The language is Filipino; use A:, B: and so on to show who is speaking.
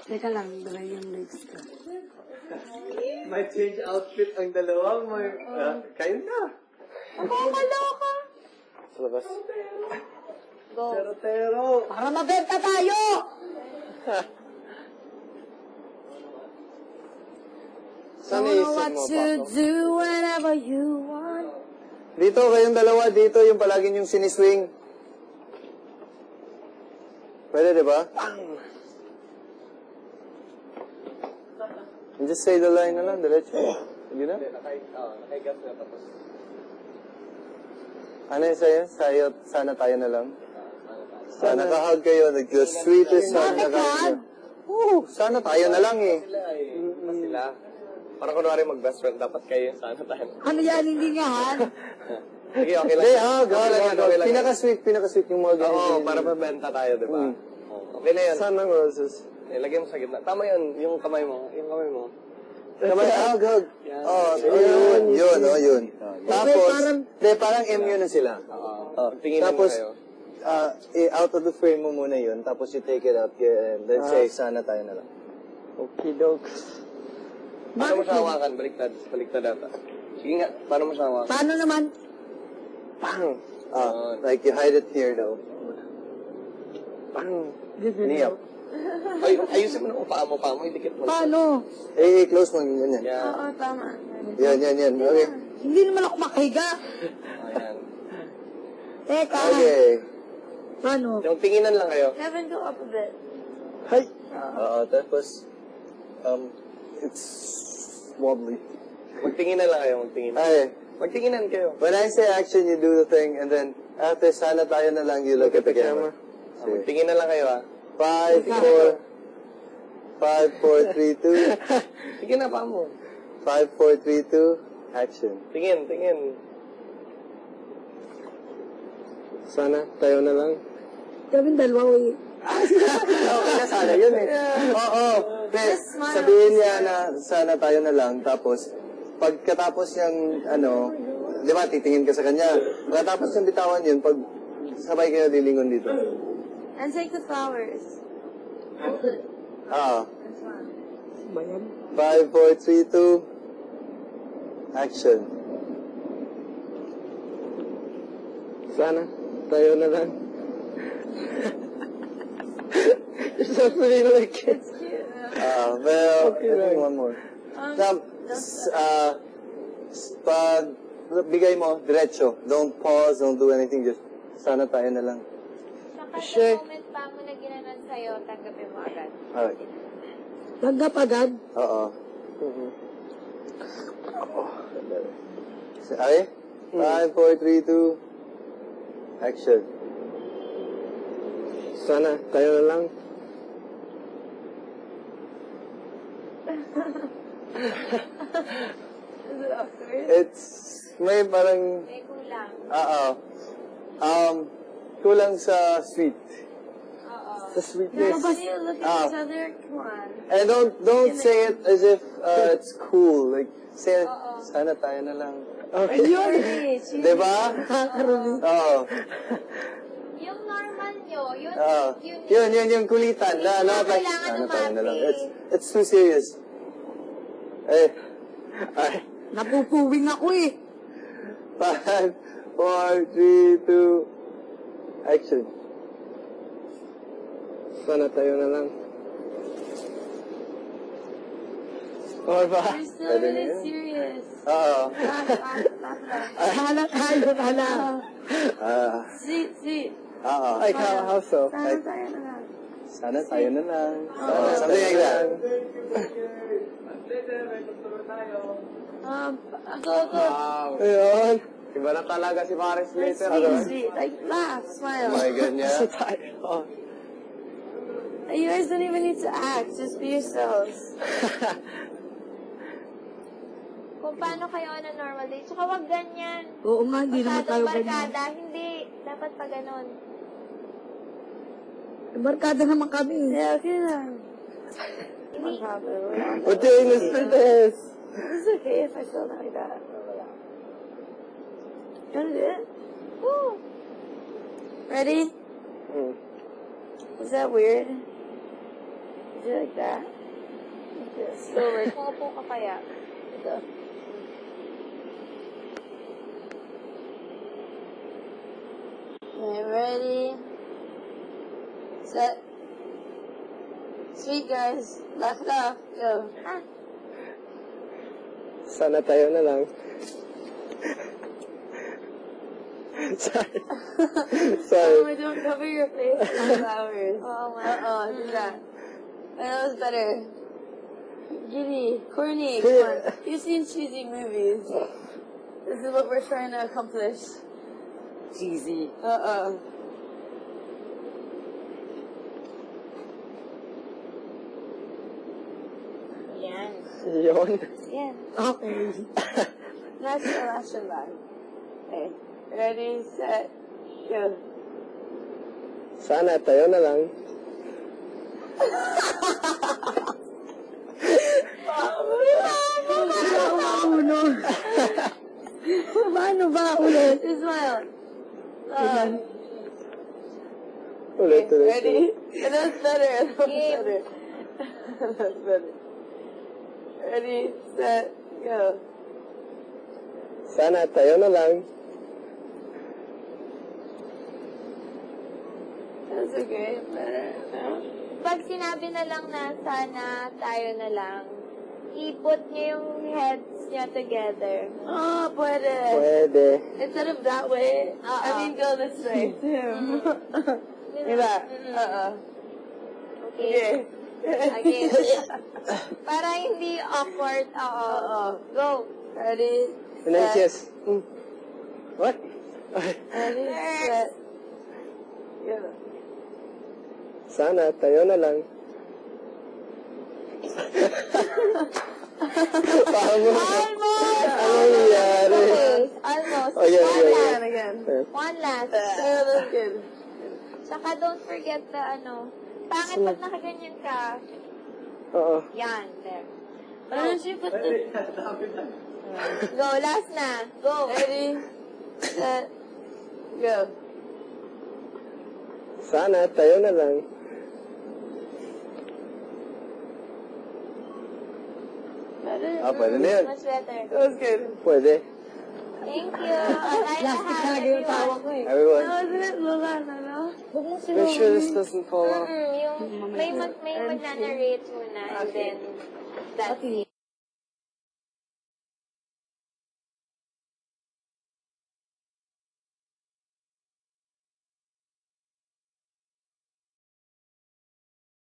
A: Teka lang, dry yung legs ko.
B: May change outfit ang dalawang. Kain na.
A: Kaloka!
B: Sa labas.
A: Go.
B: Tero.
A: Para mabenta tayo!
B: Saan
A: Know
B: iisip
A: what
B: mo,
A: to
B: Paco?
A: do whenever you want.
B: Dito, kayong dalawa, dito yung palagi yung siniswing. Pwede, di ba? And just say the line na lang, diretso. Hindi na? Nakahigas na tapos. Ano yung sa'yo? Sana tayo na lang. Sana kahag kayo. The sweetest hug na kayo. Sana tayo na lang eh. Sila. Parang kunwari mag-best friend, dapat kayo sana tayo.
A: Ano yan, hindi nga han?
B: Sige, okay lang. Hindi, pinaka-sweet yung mga ganyan. Oo, para mabenta tayo, di ba? Okay na yan. Saan ang roses? Lagay mo sa gitna. Tama yun, yung kamay mo. Kamay, hug. Yun. Tapos, parang M yun na sila. Tapos, out of the frame mo muna yun, tapos you take it out and then say, sana tayo na lang. Okay, dokes. Paano mo siya hawakan? Baliktad ata. Sige nga, paano mo siya hawakan?
A: Paano naman?
B: Pang! Like you hide it here daw. Pang! Niyap. Ayusin mo ng paa mo, idikit mo.
A: Paano?
B: Close mo, ganyan.
A: Oo, tama.
B: Yan. Okay.
A: Hindi naman ako makahiga.
B: Ayan.
A: Teka.
B: Okay.
A: Paano?
B: Yung tinginan lang kayo.
A: Kevin, go up a bit.
B: Hi! Tapos, it's wobbly. Magtinginan lang kayo, Magtinginan kayo. When I say action, you do the thing, and then after sana tayo na lang, you look at the camera. Magtinginan lang kayo, 5, 4, 3, 2. Sige na, pa mo. 5, 4, 3, 2, action. Tingin. Sana tayo na lang.
A: Kevin, dalawa eh.
B: Okay na sana yun eh. Oo. Sabihin niya na sana tayo na lang, tapos pagkatapos niyang, di ba, titingin ka sa kanya. Pagkatapos niyang bitawan yun, pag sabay kayo lilingon dito.
A: And take the flowers.
B: 5, 4, 3, 2, action. Sana tayo na lang. It's so pretty like it. Well, okay, I think one more. Pag bigay mo, diretso. Don't pause, don't do anything, just sana tayo na lang.
C: Saka the moment pa mo na ginanon sa'yo, tanggapin mo agad.
B: Alright.
A: Tanggap agad?
B: Oo. Okay? 5, 4, 3, 2, action. Sana tayo na lang.
C: Is it awkward?
B: It's, may parang,
C: May kulang.
B: kulang sa sweet.
C: Oo.
B: Sa sweetness.
C: Guys, you look at each other, come on.
B: And don't say it as if it's cool. Like, say it, sana tayo na lang. Okay.
C: Really,
B: Diba? Oo.
C: yung normal nyo,
B: Yun, yung kulitan. Not like, sana tayo na lang. It's too serious. Ay.
A: Napupuwing ako eh.
B: 5, 4, 3, 2, action. Sana tayo na lang. Or ba?
C: You're still really serious.
B: Oo.
A: Hala tayo, hala.
C: Sweet.
B: Oo. Ay, how so?
C: Sana tayo na lang.
B: Sana tayo na lang. Something like that.
C: Go.
B: Ayun. Iba na talaga si Paris later.
C: Sweet. Like, laugh, smile.
B: Oh my goodness.
C: You guys don't even need to act. Just be yourselves. Kung paano kayo on a normal day. Tsaka wag ganyan.
A: Oo nga, hindi naman tayo
C: Masyadong
A: ganyan.
C: barkada. Hindi. Dapat pa ganon.
A: Barkada naman kami.
C: Yeah, okay lang. Hindi.
B: What do you miss for this?
C: It's okay if I feel like that. You wanna do it? Woo. Ready? Is that weird?
D: Do you like that? Like this. Slower.
C: Umupo ka kaya.
D: Ito. Okay, ready? Set. Sweet, guys. Laugh it off. Go.
B: Sana tayo na lang. Sorry. Sorry.
D: Oh, don't cover your face with flowers.
C: Oo nga.
D: Do that. That was better. Giddy, corny, come on. You've seen cheesy movies. This is what we're trying to accomplish.
B: Cheesy.
C: Yan.
B: Yun.
C: Yan.
A: Okay.
D: That's the last one. Okay. Ready, set, go.
B: Sana tayo na lang.
A: Paano ba ulit?
D: Smile.
B: Ulit, ulit.
D: Ready? That's better. That's better. That's better. Ready, set, go.
B: Sana tayo na lang.
D: That's okay. Better. No?
C: Pag sinabi na lang na sana tayo na lang, ipot niyo yung heads niya together.
D: Oh, pwede.
B: Pwede.
D: Instead of that way, I mean go this way. Diba?
C: Okay.
D: Okay.
C: Again. Para hindi awkward. Oo. Go.
D: Ready,
B: And then
D: set,
B: yes. What?
D: ready, set, go.
B: Sana tayo na lang.
C: Almost!
B: Ano nangyari?
C: Almost.
B: Okay,
C: One
B: okay,
C: last.
D: Again.
C: One last.
D: Oh, that's good.
C: Saka don't forget the pangit pag nakaganyan ka.
B: Oo.
C: Yan, there.
D: Why don't you put the...
C: Go, last na. Go.
D: Ready, set, go.
B: Sana tayo na lang.
D: Better?
B: Pwede na yun.
C: Much better.
D: That was good.
B: Pwede.
C: Thank you.
A: Plastic talaga yung tawa ko eh.
B: Everyone.
D: That wasn't it, Lola? No?
A: Huwag mo
B: Make sure this doesn't fall off.
C: Yung may magnanarrate muna and then that's it.